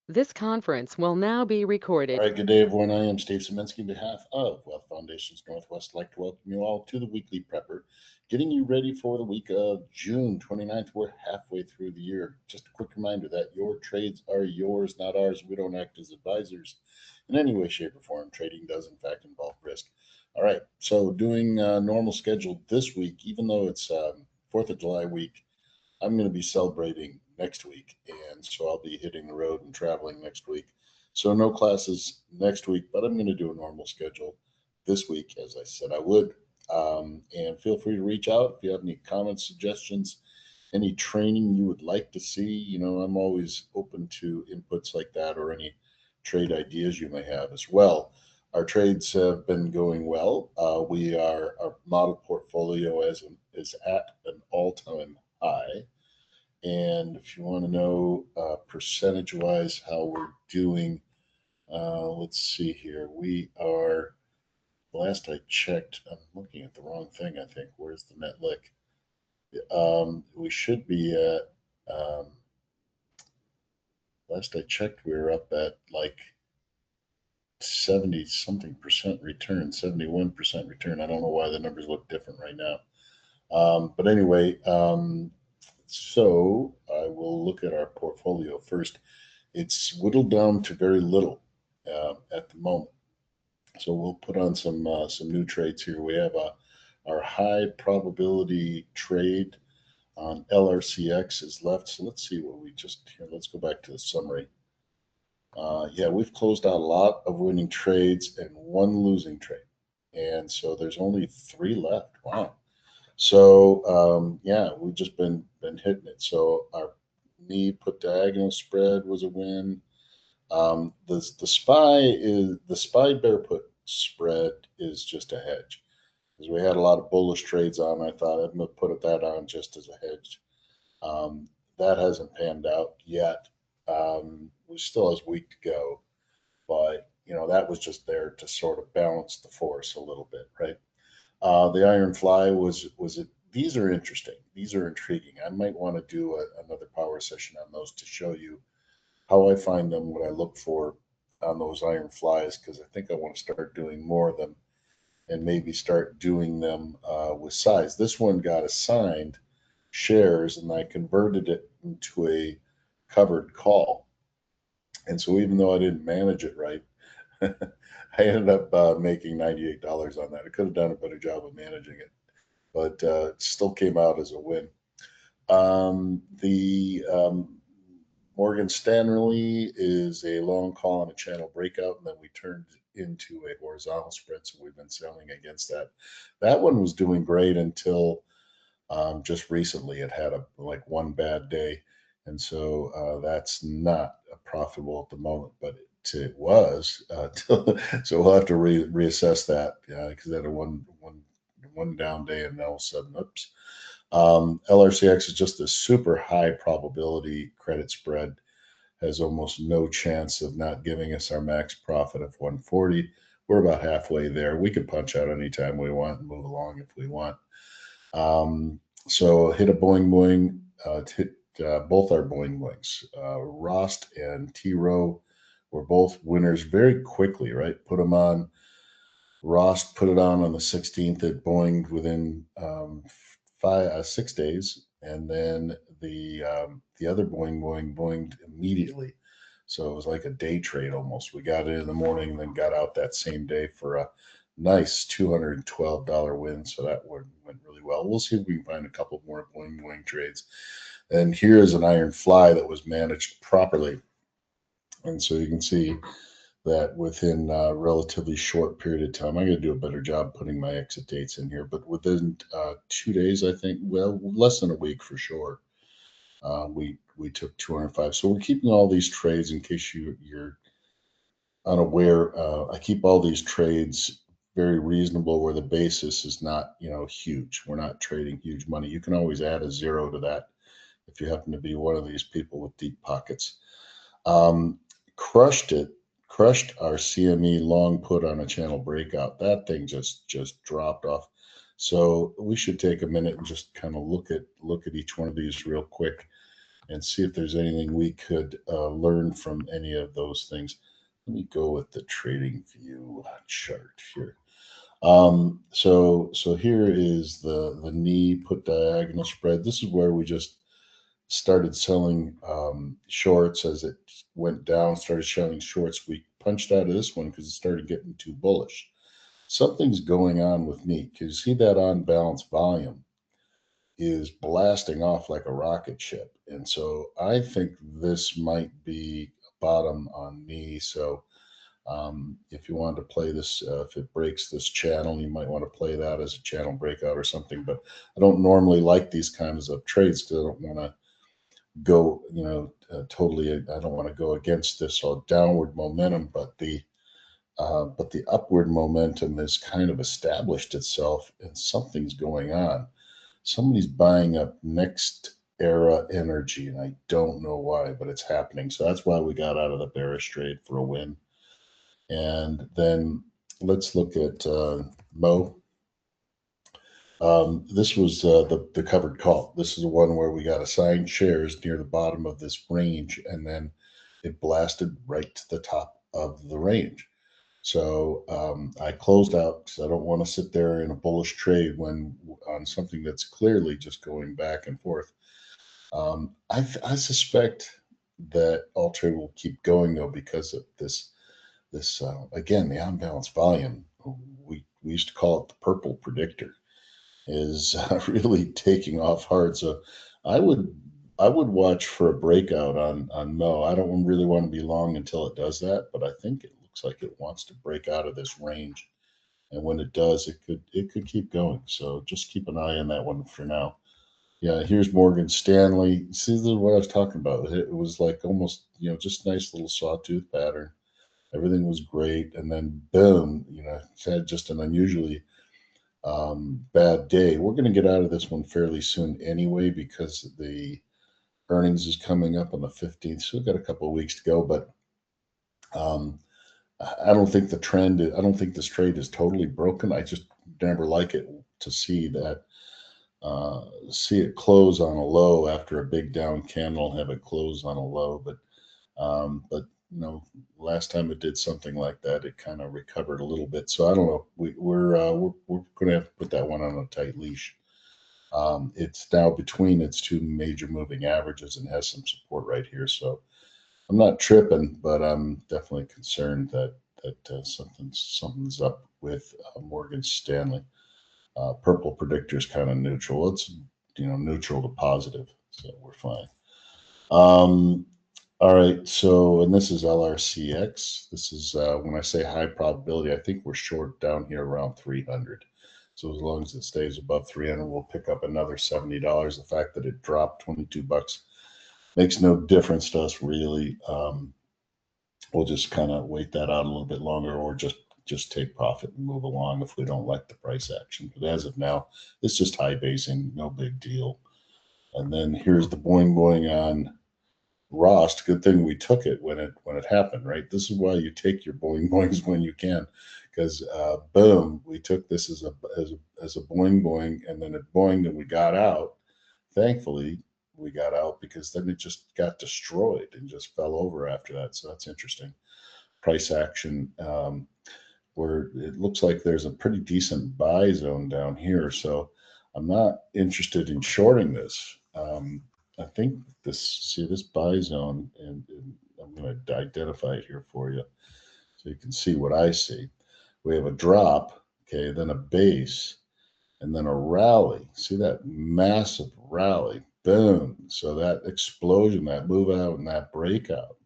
This conference will now be All recorded. right, good day, everyone. I am Steve Szymanski on behalf of Wealth Foundations Northwest. I'd like to welcome you all to the weekly prepper, getting you ready for the week of June 29th. We're halfway through the year. Just a quick reminder that your trades are yours, not ours. We don't act as advisors in any way, shape, or form. Trading does, in fact, involve risk. All right, so doing normal schedule this week, even though it's 4th of July week, I'm going to be celebrating next week, and so I'll be hitting the road and traveling next week. So no classes next week, but I'm going to do a normal schedule this week, as I said I would. And feel free to reach out if you have any comments, suggestions, any training you would like to see. I'm always open to inputs like that or any trade ideas you may have as well. Our trades have been going well. Our model portfolio is at an all-time high. And if you want to know percentage wise how we're doing, let's see here. Last I checked, I'm looking at the wrong thing, I think. Where's the net lick? We should be at, last I checked, we were up at like 70 something percent return, 71% return. I don't know why the numbers look different right now. But anyway, so I will look at our portfolio first. It's whittled down to very little at the moment. So we'll put on some new trades here. We have our high probability trade on LRCX is left. So let's see what we just here. Let's go back to the summary. Yeah, we've closed out a lot of winning trades and one losing trade, and so there's only three left. Wow. So yeah, we've just been hitting it. So our knee put diagonal spread was a win. The SPY bear put spread is just a hedge because we had a lot of bullish trades on. I thought I'd put that on just as a hedge. That hasn't panned out yet. We still has a week to go, but that was just there to sort of balance the force a little bit, right? The Iron Fly was it. These are interesting. These are intriguing. I might want to do another power session on those to show you how I find them, what I look for on those iron flies, because I think I want to start doing more of them and maybe start doing them with size. This one got assigned shares, and I converted it into a covered call. And so even though I didn't manage it right, I ended up making $98 on that. I could have done a better job of managing it, but it still came out as a win. The Morgan Stanley is a long call on a channel breakout, and then we turned into a horizontal spread. So we've been selling against that. That one was doing great until just recently. It had like one bad day, and so that's not profitable at the moment, but it was. So we'll have to reassess that because that had one down day, and then all of a sudden, oops. LRCX is just a super high probability credit spread, has almost no chance of not giving us our max profit of 140. We're about halfway there. We can punch out anytime we want and move along if we want. Um, so hit a boing boing, hit both our boing boings. Rost and T Row were both winners very quickly, right? Put them on. Rost put it on the 16th. It boinged within 6 days, and then the other boinged immediately. So it was like a day trade almost. We got it in the morning, and then got out that same day for a nice $212 win. So that went really well. We'll see if we can find a couple more boing trades. And here is an iron fly that was managed properly. And so you can see that within a relatively short period of time, I'm going to do a better job putting my exit dates in here, but within 2 days, I think, well, less than a week for sure, we took 205. So we're keeping all these trades in case you're unaware. I keep all these trades very reasonable where the basis is not, huge. We're not trading huge money. You can always add a zero to that if you happen to be one of these people with deep pockets. Um, crushed it, crushed our CME long put on a channel breakout. That thing just dropped off. So we should take a minute and just kind of look at each one of these real quick. and see if there's anything we could learn from any of those things. Let me go with the trading view chart here. So here is the knee put diagonal spread. This is where we just started selling shorts as it went down, started showing shorts. We punched out of this one because it started getting too bullish. Something's going on with me. Can you see that on balance volume is blasting off like a rocket ship? And so I think this might be a bottom on me. So if you wanted to play this, if it breaks this channel, you might want to play that as a channel breakout or something. But I don't normally like these kinds of trades because I don't want to go, totally. I don't want to go against this downward momentum, but the upward momentum has kind of established itself, and something's going on. Somebody's buying up next era energy, and I don't know why, but it's happening. So that's why we got out of the bearish trade for a win. And then let's look at Mo. This was the covered call. This is the one where we got assigned shares near the bottom of this range, and then it blasted right to the top of the range. So I closed out because I don't want to sit there in a bullish trade when on something that's clearly just going back and forth. I suspect that Altrade will keep going though because of this again, the on-balance volume. We used to call it the purple predictor, is really taking off hard. So I would I would watch for a breakout on Mo. I don't really want to be long until it does that, but I think it looks like it wants to break out of this range. And when it does, it could keep going. So just keep an eye on that one for now. Yeah, here's Morgan Stanley. See, this is what I was talking about. It was like almost, just nice little sawtooth pattern. Everything was great, and then boom, it had just an unusually bad day. We're going to get out of this one fairly soon anyway because the earnings is coming up on the 15th. So we've got a couple of weeks to go, but um, I don't think I don't think this trade is totally broken. I just never like it to see that, see it close on a low after a big down candle, have it close on a low. But last time it did something like that, it kind of recovered a little bit. So I don't know. We're going to have to put that one on a tight leash. It's now between its two major moving averages and has some support right here. So I'm not tripping, but I'm definitely concerned that something's up with Morgan Stanley. Purple predictor is kind of neutral. It's neutral to positive, so we're fine. All right, so and this is LRCX. This is when I say high probability, I think we're short down here around 300. So as long as it stays above 300, we'll pick up another $70. The fact that it dropped 22 bucks makes no difference to us really. We'll just kind of wait that out a little bit longer, or just take profit and move along if we don't like the price action. But as of now, it's just high basing, no big deal. And then here's the boing boing on Rost. Good thing we took it when it happened, right? This is why you take your boing boings when you can, because boom, we took this as a boing boing, and then it boinged and we got out. Thankfully, we got out because then it just got destroyed and just fell over after that. So that's interesting. Price action, where it looks like there's a pretty decent buy zone down here. So I'm not interested in shorting this. I think this buy zone, and I'm going to identify it here for you so you can see what I see. We have a drop, okay, then a base, and then a rally. See that massive rally? Boom. So that explosion, that move out, and that breakout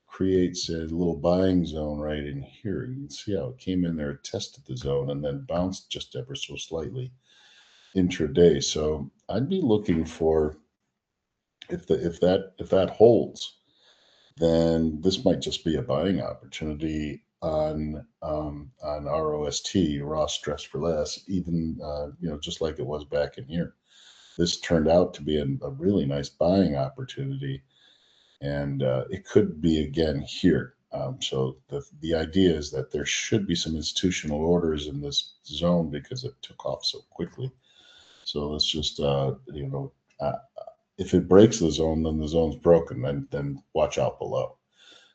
creates a little buying zone right in here. You can see how it came in there, tested the zone, and then bounced just ever so slightly intraday. So I'd be looking for, if that holds, then this might just be a buying opportunity on ROST, raw stress for less, even just like it was back in here. This turned out to be a really nice buying opportunity, and it could be again here. So the idea is that there should be some institutional orders in this zone because it took off so quickly. So let's just uh, if it breaks the zone, then the zone's broken. Then watch out below.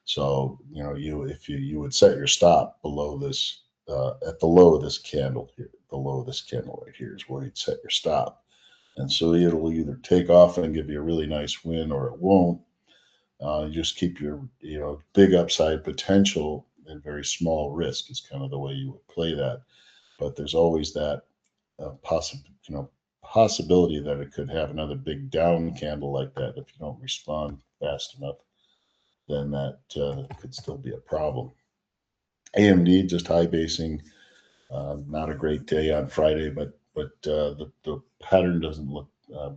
So you would set your stop below this at the low of this candle here. The low of this candle right here is where you'd set your stop. And so it'll either take off and give you a really nice win, or it won't. You just keep your big upside potential and very small risk is kind of the way you would play that. But there's always that possible possibility that it could have another big down candle like that. If you don't respond fast enough, then that could still be a problem. AMD just high basing, not a great day on Friday, but the pattern doesn't look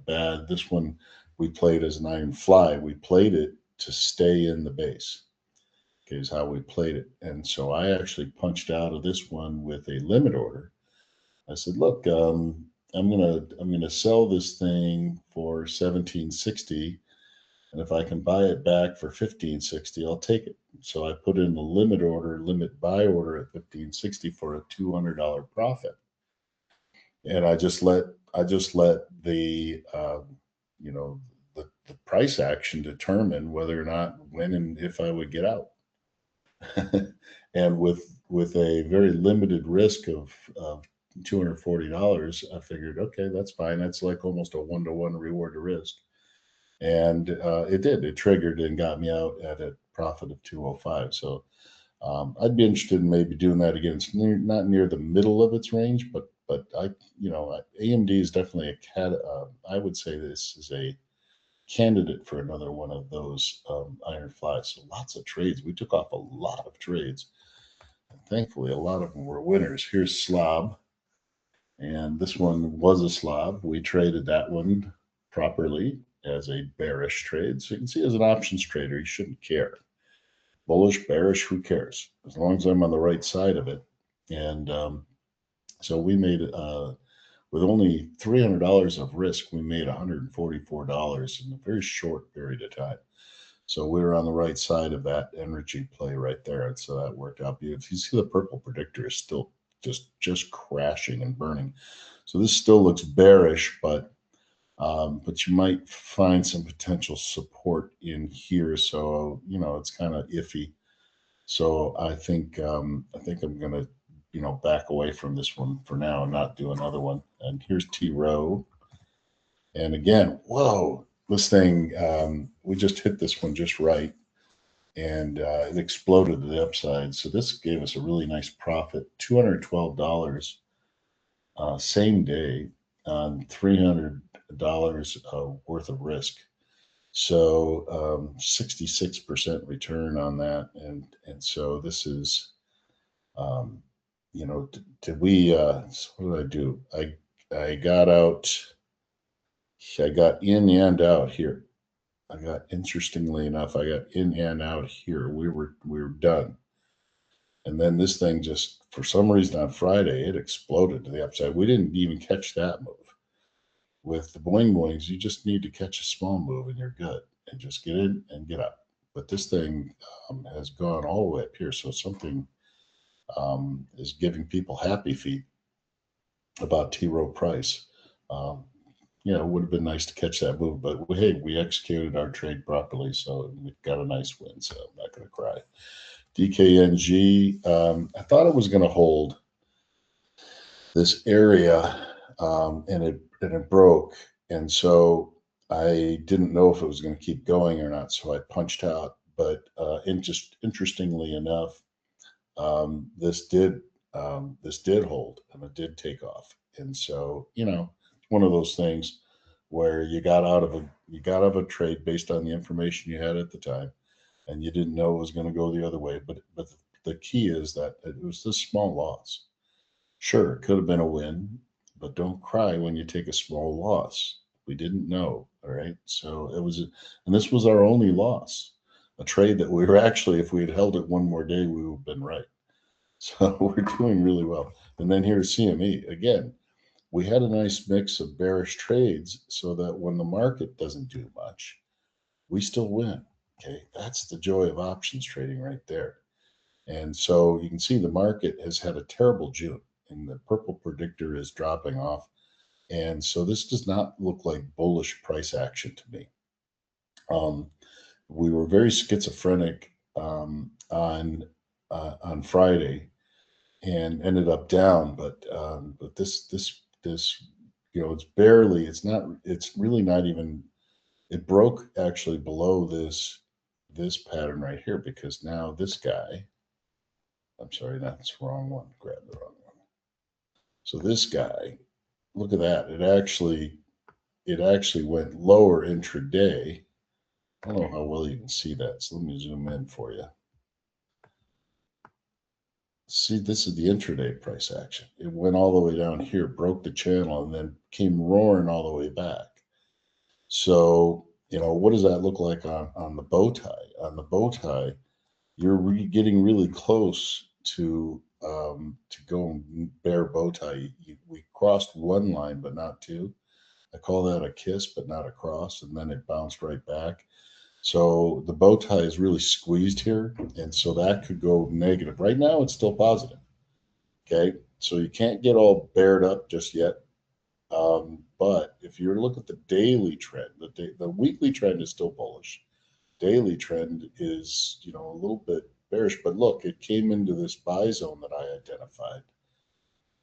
bad. This one we played as an iron fly. We played it to stay in the base. Okay, is how we played it. And so I actually punched out of this one with a limit order. I said, look, I'm gonna sell this thing for 1760, and if I can buy it back for 1560, I'll take it. So I put in the limit buy order at 1560 for a $200 profit, and I just let you know the price action determine whether or not when and if I would get out. And with a very limited risk of $240, I figured, okay, that's fine. That's like almost a 1-to-1 reward to risk. And it did. It triggered and got me out at a profit of 205. So I'd be interested in maybe doing that again. It's not near the middle of its range, but AMD is definitely a cat. I would say this is a candidate for another one of those iron flies. So lots of trades. We took off a lot of trades. And thankfully, a lot of them were winners. Here's Slob, and this one was a Slob. We traded that one properly as a bearish trade. So you can see, as an options trader, you shouldn't care. Bullish, bearish, who cares? As long as I'm on the right side of it. And so we made with only $300 of risk, we made $144 in a very short period of time. So we were on the right side of that energy play right there, and so that worked out beautifully. You see the purple predictor is still just crashing and burning. So this still looks bearish, but you might find some potential support in here. So it's kind of iffy. So I think I'm gonna back away from this one for now and not do another one. And here's T Row. And again, whoa, this thing, we just hit this one just right, and it exploded to the upside. So this gave us a really nice profit, $212, same day, on $300 worth of risk. So 66% return on that, and so this is, um, did we? What did I do? I got out. I got in and out here. Interestingly enough, I got in and out here. We were done. And then this thing just, for some reason on Friday, it exploded to the upside. We didn't even catch that move. With the boing boings, you just need to catch a small move and you're good, and just get in and get up. But this thing has gone all the way up here. So something is giving people happy feet about T. Rowe Price. Um, it would have been nice to catch that move, but hey, we executed our trade properly, so we got a nice win. So I'm not going to cry. DKNG, I thought it was going to hold this area, and it broke, and so I didn't know if it was going to keep going or not. So I punched out, but interestingly enough, this did hold, and it did take off. And so it's one of those things where you got out of a trade based on the information you had at the time, and you didn't know it was going to go the other way. But the key is that it was this small loss. Sure, it could have been a win, but don't cry when you take a small loss. We didn't know. All right. So and this was our only loss, a trade that we were actually, if we had held it one more day, we would have been right. So we're doing really well. And then here's CME. Again, we had a nice mix of bearish trades so that when the market doesn't do much, we still win. Okay. That's the joy of options trading right there. And so you can see the market has had a terrible June, and the purple predictor is dropping off. And so this does not look like bullish price action to me. Um, we were very schizophrenic on Friday and ended up down, but this it's barely, it's really not even, it broke actually below this pattern right here, because now this guy, I'm sorry, that's the wrong one, grab the wrong one. So this guy, look at that, it actually went lower intraday. I don't know how well you can see that, so let me zoom in for you. See, this is the intraday price action. It went all the way down here, broke the channel, and then came roaring all the way back. So, what does that look like on the bow tie? On the bow tie, you're getting really close to going bare bow tie. We crossed one line, but not two. I call that a kiss, but not a cross, and then it bounced right back. So the bow tie is really squeezed here, and so that could go negative. Right now, it's still positive. Okay, so you can't get all bared up just yet. But if you look at the daily trend, the weekly trend is still bullish. Daily trend is, a little bit bearish. But look, it came into this buy zone that I identified,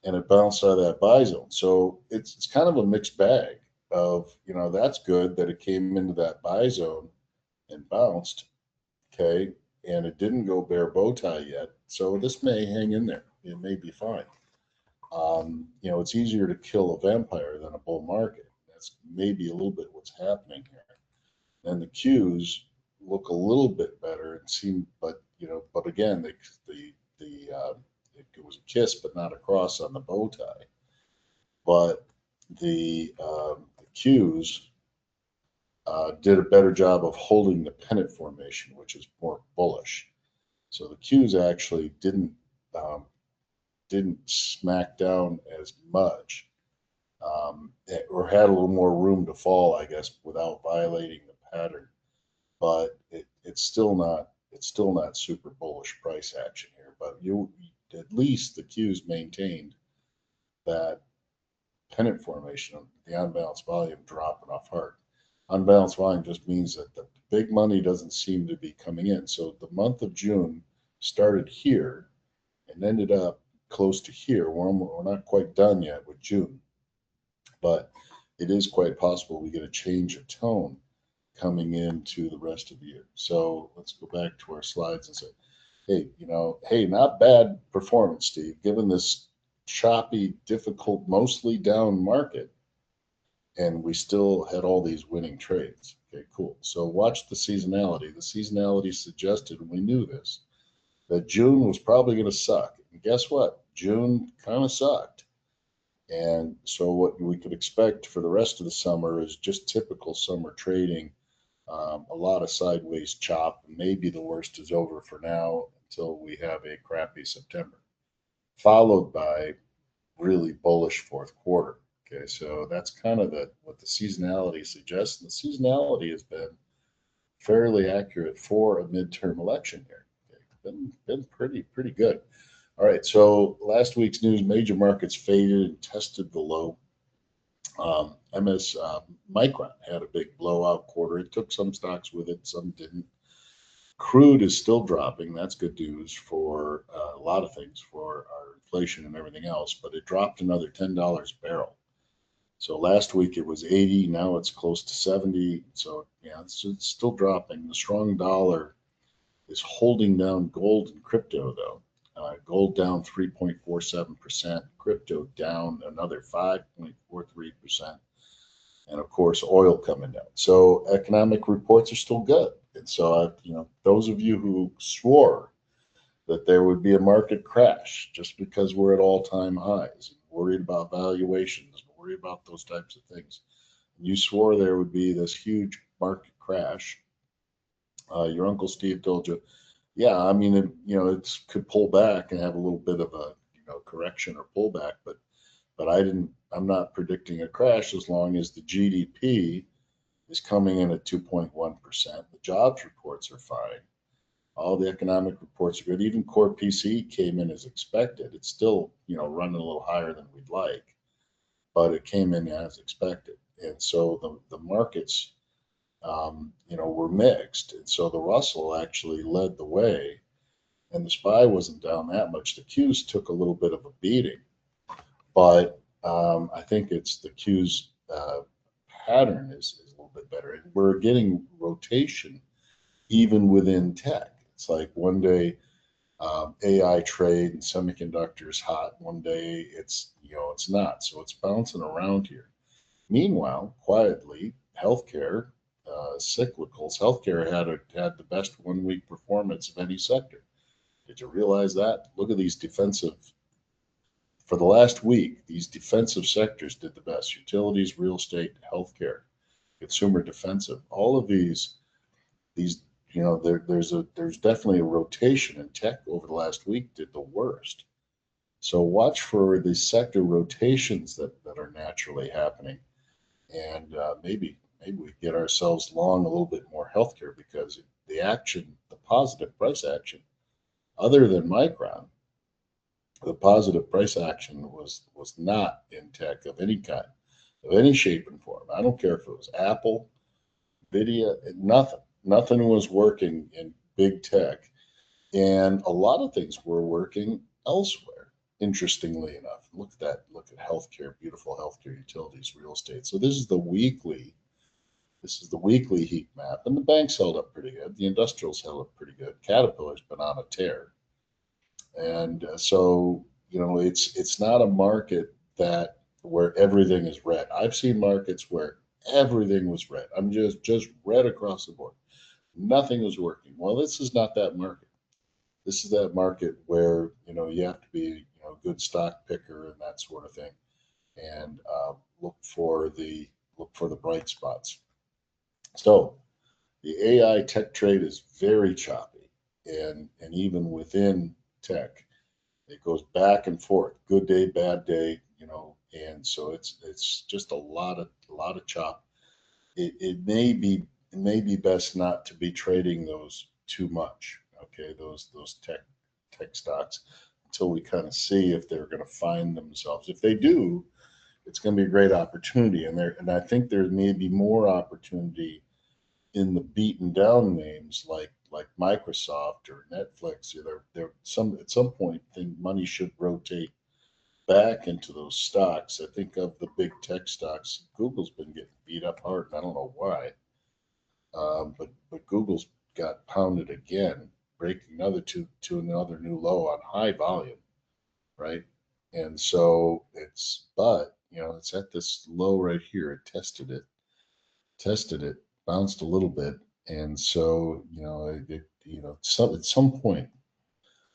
and it bounced out of that buy zone. So it's kind of a mixed bag of, that's good that it came into that buy zone and bounced. Okay, and it didn't go bare bow tie yet, so this may hang in there. It may be fine. It's easier to kill a vampire than a bull market. That's maybe a little bit what's happening here. And the cues look a little bit better and seem, but again, it was a kiss, but not a cross on the bow tie. But the cues did a better job of holding the pennant formation, which is more bullish. So the cues actually didn't smack down as much, or had a little more room to fall, I guess, without violating the pattern. But it's still not super bullish price action here. But you at least the cues maintained that pennant formation, the unbalanced volume dropping off hard. Unbalanced volume just means that the big money doesn't seem to be coming in. So the month of June started here and ended up close to here. We're not quite done yet with June, but it is quite possible we get a change of tone coming into the rest of the year. So let's go back to our slides and say, hey, not bad performance, Steve, given this choppy, difficult, mostly down market, and we still had all these winning trades. Okay, cool. So watch the seasonality. The seasonality suggested, and we knew this, that June was probably going to suck. And guess what? June kind of sucked. And so what we could expect for the rest of the summer is just typical summer trading. A lot of sideways chop. Maybe the worst is over for now until we have a crappy September, followed by really bullish fourth quarter. Okay, so that's kind of what the seasonality suggests. And the seasonality has been fairly accurate for a midterm election here. Okay, been pretty good. All right, so last week's news: major markets faded and tested the low. MS Micron had a big blowout quarter. It took some stocks with it, some didn't. Crude is still dropping. That's good news for a lot of things, for our inflation and everything else. But it dropped another $10 a barrel. So last week it was 80. Now it's close to 70. So yeah, it's still dropping. The strong dollar is holding down gold and crypto, though. Gold down 3.47%, crypto down another 5.43%, and of course, oil coming down. So economic reports are still good. And so, those of you who swore that there would be a market crash just because we're at all-time highs, worried about valuations, worried about those types of things, you swore there would be this huge market crash. Your Uncle Steve told you, yeah, I mean, it could pull back and have a little bit of a, correction or pullback, but I'm not predicting a crash as long as the GDP is coming in at 2.1%. The jobs reports are fine. All the economic reports are good. Even core PCE came in as expected. It's still, running a little higher than we'd like. but it came in as expected. And so the markets, were mixed. And so the Russell actually led the way, and the SPY wasn't down that much. The Qs took a little bit of a beating, but I think it's the Qs pattern is a little bit better. And we're getting rotation even within tech. It's like one day AI trade and semiconductors hot. One day it's not. So it's bouncing around here. Meanwhile, quietly, healthcare, cyclicals, healthcare had the best 1 week performance of any sector. Did you realize that? Look at these defensive. For the last week, these defensive sectors did the best: utilities, real estate, healthcare, consumer defensive. All of these there's definitely a rotation, and tech over the last week did the worst. So watch for the sector rotations that are naturally happening, and maybe we get ourselves long a little bit more healthcare, because the action, the positive price action, other than Micron, the positive price action was not in tech of any kind, of any shape and form. I don't care if it was Apple, Nvidia, nothing. Nothing was working in big tech, and a lot of things were working elsewhere. Interestingly enough, look at that. Look at healthcare, beautiful healthcare, utilities, real estate. So this is the weekly. This is the weekly heat map, and the banks held up pretty good. The industrials held up pretty good. Caterpillar's been on a tear, and so it's not a market that where everything is red. I've seen markets where everything was red. I'm just red across the board. Nothing was working. Well, this is not that market. This is that market where you have to be a good stock picker and that sort of thing, and look for the bright spots. So the AI tech trade is very choppy, and even within tech, it goes back and forth. Good day, bad day, and so it's just a lot of chop. It may be best not to be trading those too much. Okay, those tech stocks, until we kind of see if they're going to find themselves. If they do, it's going to be a great opportunity, and I think there may be more opportunity in the beaten down names like Microsoft or Netflix. There some at some point, I think money should rotate back into those stocks. I think of the big tech stocks, Google's been getting beat up hard, and I don't know why. But Google's got pounded again, breaking to another new low on high volume, right? And so it's at this low right here. It tested it, bounced a little bit, and so at some point,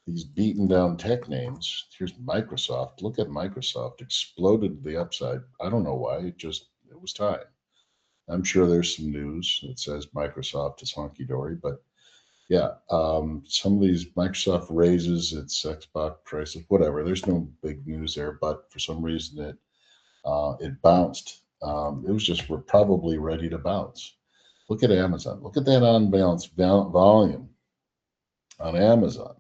these beaten down tech names. Here's Microsoft. Look at Microsoft, exploded to the upside. I don't know why. It was time. I'm sure there's some news that says Microsoft is honky dory, but yeah, some of these Microsoft raises its Xbox prices, whatever. There's no big news there, but for some reason it bounced. It was just we're probably ready to bounce. Look at Amazon. Look at that unbalanced volume on Amazon.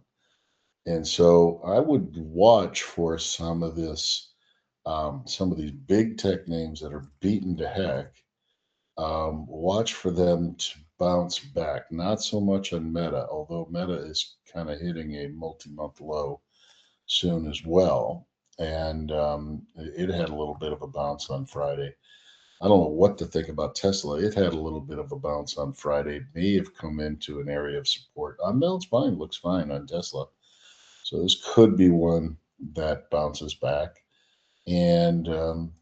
And so I would watch for some of these big tech names that are beaten to heck. Watch for them to bounce back. Not so much on Meta, although Meta is kind of hitting a multi-month low soon as well. And it had a little bit of a bounce on Friday. I don't know what to think about Tesla. It had a little bit of a bounce on Friday. It may have come into an area of support. On balance, fine, looks fine on Tesla. So this could be one that bounces back. And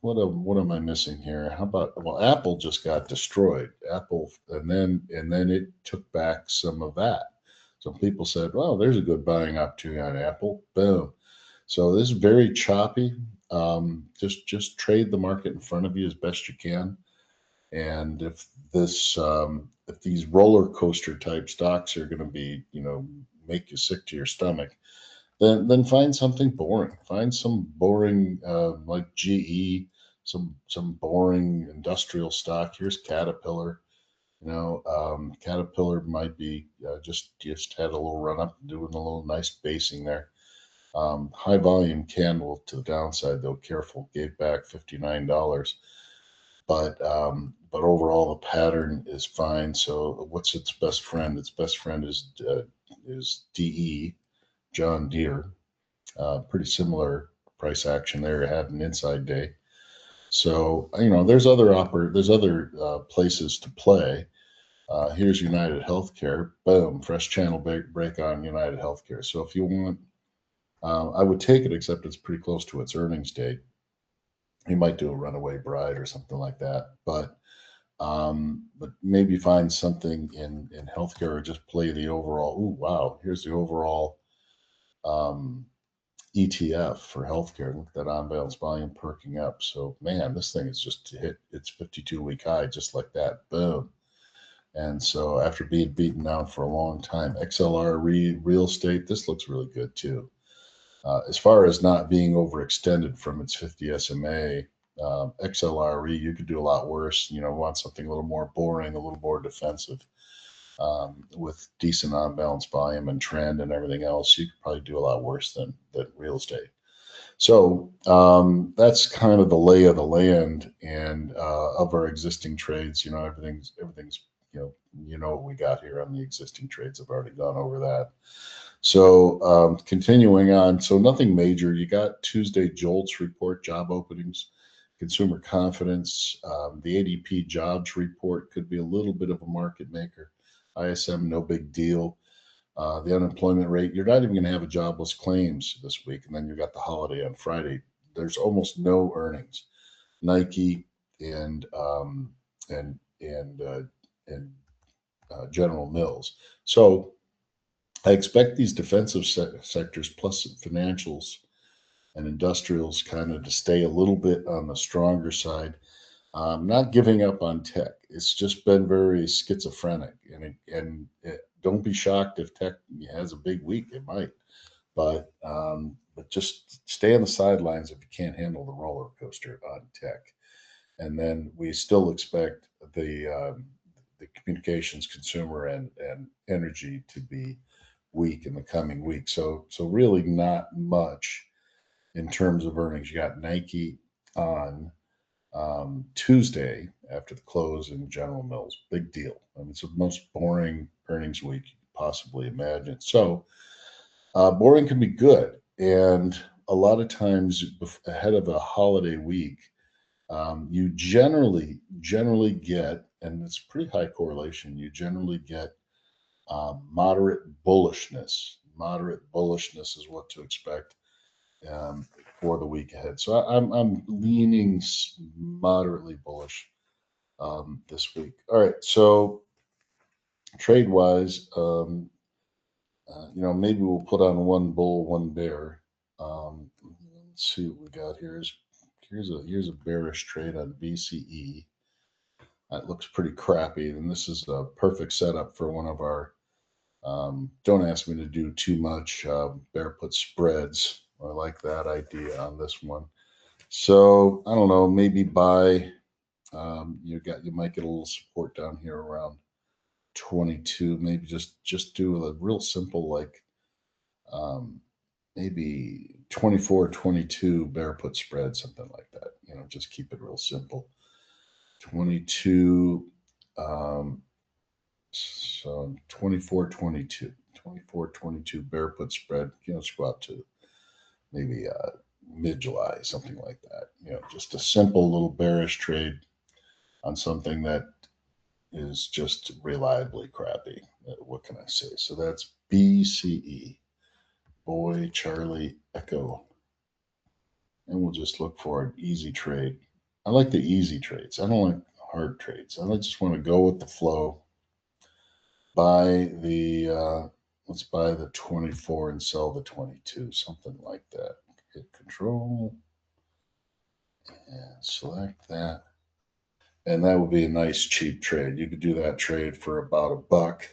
what am I missing here? How about, well, Apple just got destroyed. Apple, and then it took back some of that. Some people said, "Well, there's a good buying opportunity on Apple." Boom. So this is very choppy. Just trade the market in front of you as best you can. And if these roller coaster type stocks are going to be, make you sick to your stomach, then find something boring. Find some boring like GE, some boring industrial stock. Here's Caterpillar. Caterpillar might be just had a little run up, doing a little nice basing there. High volume candle to the downside, though. Careful, gave back $59, but overall the pattern is fine. So what's its best friend? Its best friend is DE, John Deere. Pretty similar price action there. It had an inside day. So there's other places to play. Here's United Healthcare. Boom, fresh channel break on United Healthcare. So if you want, I would take it, except it's pretty close to its earnings date. You might do a runaway bride or something like that, but maybe find something in healthcare or just play the overall. Oh wow, here's the overall um, ETF for healthcare. Look at that on balance volume perking up. So man, this thing is just hit its 52-week high just like that. Boom. And so after being beaten down for a long time, XLR real estate, this looks really good too. As far as not being overextended from its 50 SMA, XLRE, you could do a lot worse. Want something a little more boring, a little more defensive, with decent on balance volume and trend and everything else. You could probably do a lot worse than real estate. So that's kind of the lay of the land and of our existing trades. Everything's what we got here on the existing trades. I've already gone over that. So continuing on, so nothing major. You got Tuesday JOLTS report, job openings, consumer confidence. The ADP jobs report could be a little bit of a market maker. ISM, no big deal. The unemployment rate, you're not even going to have a jobless claims this week. And then you got the holiday on Friday. There's almost no earnings. Nike and and and uh, and General Mills. So I expect these defensive sectors plus financials and industrials kind of to stay a little bit on the stronger side. Not giving up on tech. It's just been very schizophrenic, don't be shocked if tech has a big week. It might, but just stay on the sidelines if you can't handle the roller coaster on tech. And then we still expect the communications, consumer, and energy to be week in the coming week. So really not much in terms of earnings. You got Nike on Tuesday after the close in General Mills. Big deal. I mean, it's the most boring earnings week you could possibly imagine. So boring can be good, and a lot of times ahead of a holiday week, you generally get, and it's pretty high correlation. You generally get moderate bullishness. Moderate bullishness is what to expect um, for the week ahead. So I'm leaning moderately bullish this week. All right, so trade wise, maybe we'll put on one bull, one bear. Let's see what we got here. Here's a bearish trade on BCE. That looks pretty crappy, and this is a perfect setup for one of our. Don't ask me to do too much bear put spreads. I like that idea on this one. So I don't know, maybe buy. You might get a little support down here around 22. Maybe just do a real simple like um, maybe 24, 22 bear put spread, something like that. Just keep it real simple. 22. So 24, 22, 24, 22 bear put spread. Let's go out to maybe mid-July, something like that. Just a simple little bearish trade on something that is just reliably crappy. What can I say? So that's BCE, Boy Charlie Echo, and we'll just look for an easy trade. I like the easy trades. I don't like hard trades. I just want to go with the flow. Let's buy the 24 and sell the 22, something like that. Hit control and select that. And that would be a nice cheap trade. You could do that trade for about $1.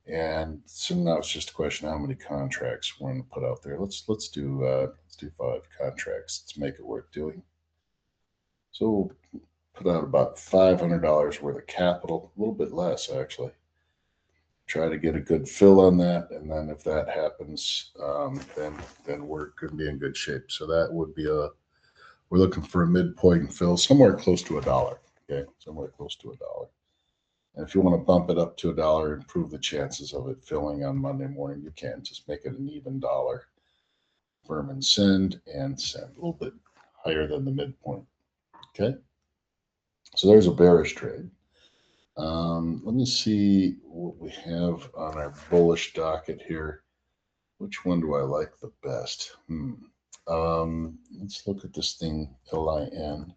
And so now it's just a question of how many contracts we're going to put out there. Let's do 5 contracts. Let's make it worth doing. So we'll put out about $500 worth of capital, a little bit less actually. try to get a good fill on that, and then if that happens, then we're going to be in good shape. So that would be we're looking for a midpoint fill somewhere close to $1. Okay, somewhere close to $1. And if you want to bump it up to $1, improve the chances of it filling on Monday morning, you can just make it an even dollar. Firm and send a little bit higher than the midpoint. Okay, so there's a bearish trade. Let me see what we have on our bullish docket here. Which one do I like the best? Let's look at this thing, LIN.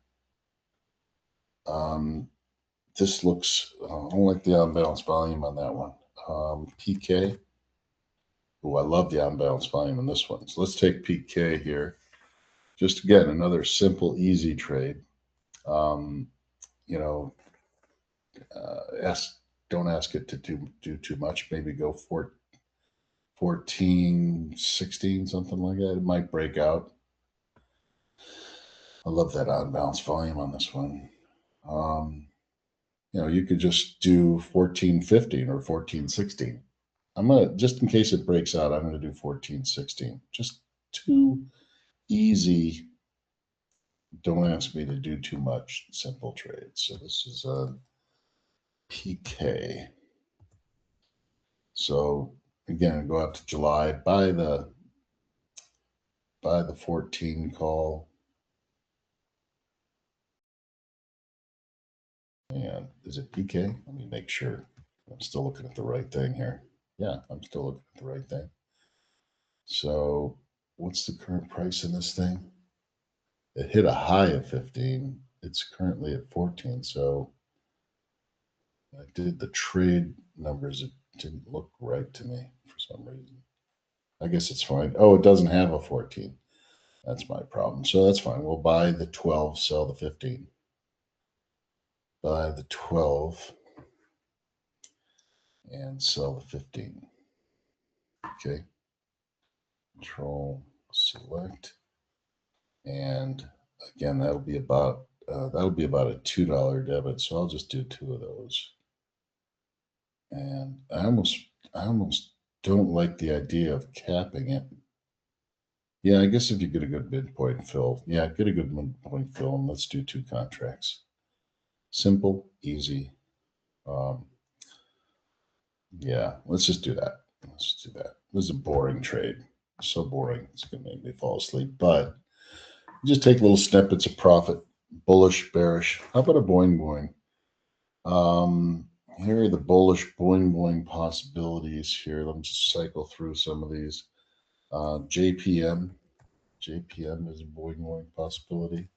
This looks, I don't like the unbalanced volume on that one. PK. Oh, I love the unbalanced volume on this one. So let's take PK here. Just again, another simple, easy trade. You know, don't ask it to do too much. Maybe go 14, 16, something like that. It might break out. I love that unbalanced volume on this one. You could just do 14, 15 or 14, 16. I'm gonna, just in case it breaks out, I'm gonna do 14, 16. Just too easy. Don't ask me to do too much. Simple trades. So this is a PK. So again, go out to July, buy the 14 call. And is it PK? Let me make sure I'm still looking at the right thing here. Yeah, I'm still looking at the right thing. So what's the current price in this thing? It hit a high of 15. It's currently at 14. So I did the trade numbers. It didn't look right to me for some reason. I guess it's fine. Oh, it doesn't have a 14. That's my problem. So that's fine. We'll buy the 12, sell the 15. Buy the 12 and sell the 15. Okay. Control select. And again, that'll be about a $2 debit. So I'll just do 2 of those. And I almost don't like the idea of capping it. Yeah, I guess if you get a good midpoint fill, yeah, get a good midpoint fill, and let's do 2 contracts. Simple, easy. Yeah, let's just do that. Let's just do that. This is a boring trade. So boring. It's gonna make me fall asleep. But just take little snippets of profit. Bullish, bearish. How about a boing boing? Here are the bullish boing boing possibilities here. Let me just cycle through some of these. JPM. JPM is a boing boing possibility.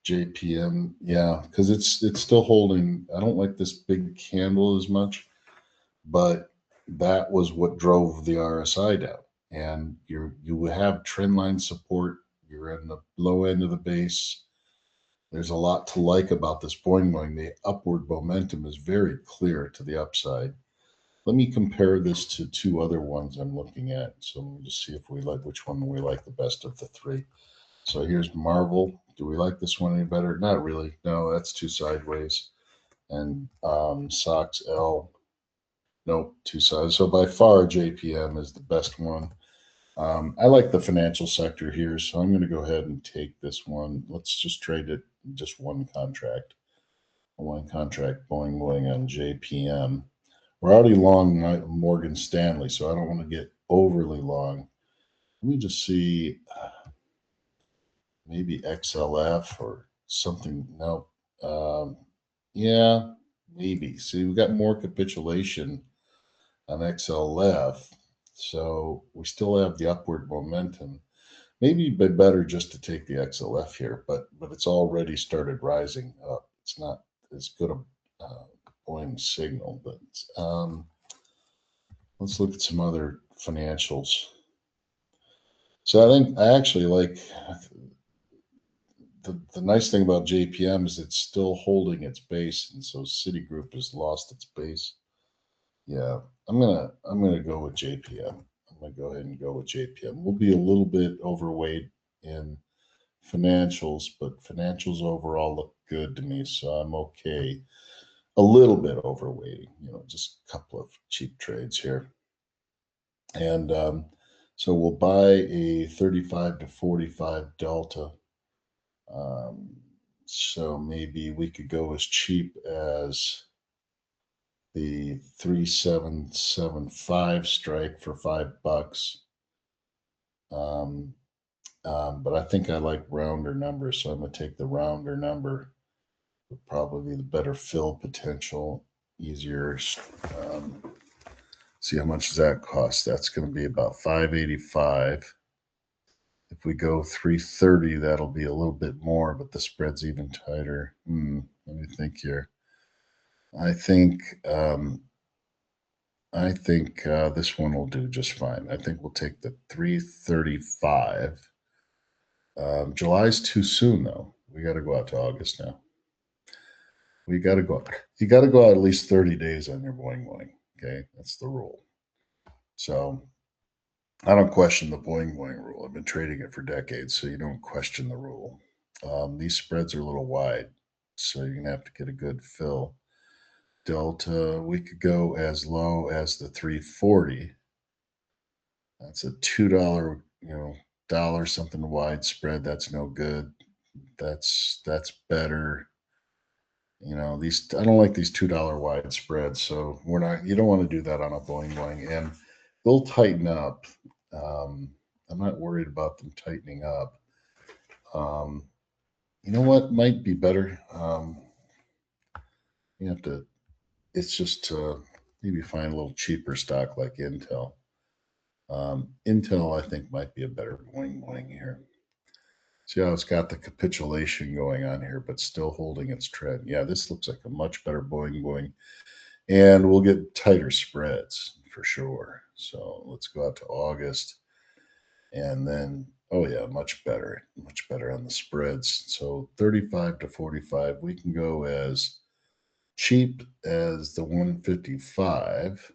JPM, yeah, because it's still holding. I don't like this big candle as much, but that was what drove the RSI down. And you have trend line support. You're in the low end of the base. There's a lot to like about this boing boing. The upward momentum is very clear to the upside. Let me compare this to 2 other ones I'm looking at. So let me just see if we like which one we like the best of the 3. So here's Marvel. Do we like this one any better? Not really. No, that's too sideways. And SOX L. Nope, too sideways. So by far, JPM is the best one. I like the financial sector here, so I'm going to go ahead and take this one. Let's just trade it just one contract. One contract boing boing on JPM. We're already long Morgan Stanley, so I don't want to get overly long. Let me just see, maybe XLF or something. No, yeah, maybe. See, we got more capitulation on XLF, so we still have the upward momentum. Maybe better just to take the XLF here, but it's already started rising up. It's not as good a boing signal, but let's look at some other financials. So I actually like the nice thing about JPM is it's still holding its base, and so Citigroup has lost its base. Yeah, I'm gonna go with JPM. I'm gonna go ahead and go with JPM. We'll be a little bit overweight in financials, but financials overall look good to me, so I'm okay. a little bit overweighting, just a couple of cheap trades here. And so we'll buy a 35 to 45 delta. So maybe we could go as cheap as the 3775 strike for $5. Um, but I think I like rounder numbers, so I'm going to take the rounder number. Would probably be the better fill potential, easier. See how much does that cost? That's going to be about 585. If we go 330, that'll be a little bit more, but the spread's even tighter. Let me think here. I think this one will do just fine. I think we'll take the 335. July's too soon though. We got to go out to August now. We got to go. You got to go out at least 30 days on your boing boing. Okay, that's the rule. So I don't question the boing boing rule. I've been trading it for decades, so you don't question the rule. These spreads are a little wide, so you're gonna have to get a good fill. Delta, we could go as low as the 340. That's a $2, dollar something wide spread. That's no good. That's better. These I don't like these $2 wide spreads, so we're not. You don't want to do that on a boing boing, and they'll tighten up. I'm not worried about them tightening up. You know what might be better? You have to. It's just maybe find a little cheaper stock like Intel. Intel, I think, might be a better boing boing here. See how it's got the capitulation going on here, but still holding its trend. Yeah, this looks like a much better boing boing. And we'll get tighter spreads for sure. So let's go out to August. And then, oh yeah, much better on the spreads. So 35 to 45, we can go as cheap as the 155.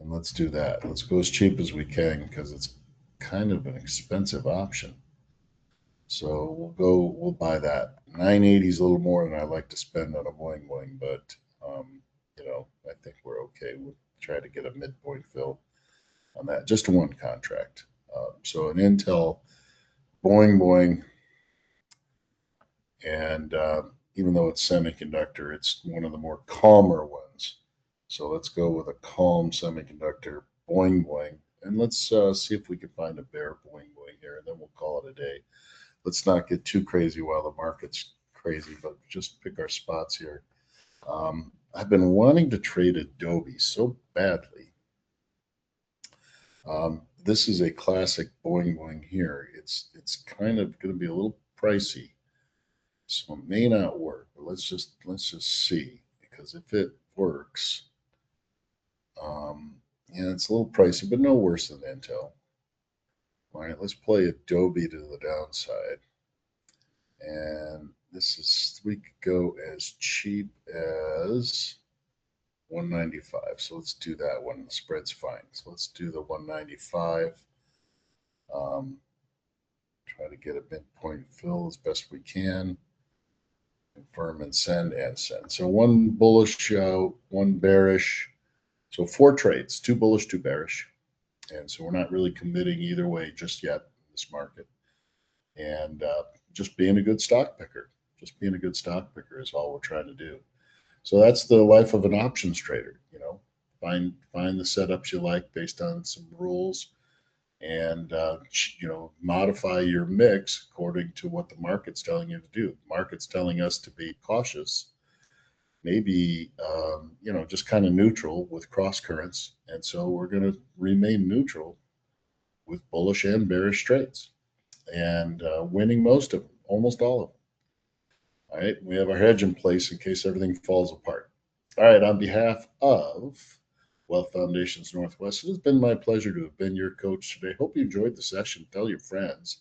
And let's do that. Let's go as cheap as we can because it's kind of an expensive option. So we'll buy that. 980 is a little more than I like to spend on a boing boing, but I think we're okay. We'll try to get a midpoint fill on that. Just one contract. So an Intel boing boing, and even though it's semiconductor, it's one of the more calmer ones. So let's go with a calm semiconductor boing boing, and let's see if we can find a bear boing boing here, and then we'll call it a day. Let's not get too crazy while the market's crazy, but just pick our spots here. I've been wanting to trade Adobe so badly. This is a classic boing boing here. It's kind of going to be a little pricey, so it may not work. But let's just see, because if it works, yeah, it's a little pricey, but no worse than Intel. All right, let's play Adobe to the downside. And we could go as cheap as 195. So let's do that one. The spread's fine. So let's do the 195. Try to get a midpoint fill as best we can. Confirm and send and send. So one bullish, one bearish. So 4 trades, 2 bullish, 2 bearish. And so we're not really committing either way just yet in this market. And just being a good stock picker. Just being a good stock picker is all we're trying to do. So that's the life of an options trader. Find the setups you like based on some rules, and modify your mix according to what the market's telling you to do. The market's telling us to be cautious, maybe just kind of neutral with cross currents, and so we're going to remain neutral with bullish and bearish trades, and winning most of them, almost all of them. All right, we have our hedge in place in case everything falls apart. All right, on behalf of Wealth Foundations Northwest, it has been my pleasure to have been your coach today. Hope you enjoyed the session. Tell your friends.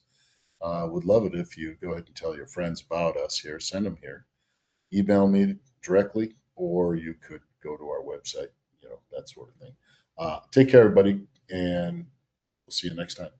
Would love it if you go ahead and tell your friends about us here. Send them here. Email me directly, or you could go to our website, that sort of thing. Take care, everybody, and we'll see you next time.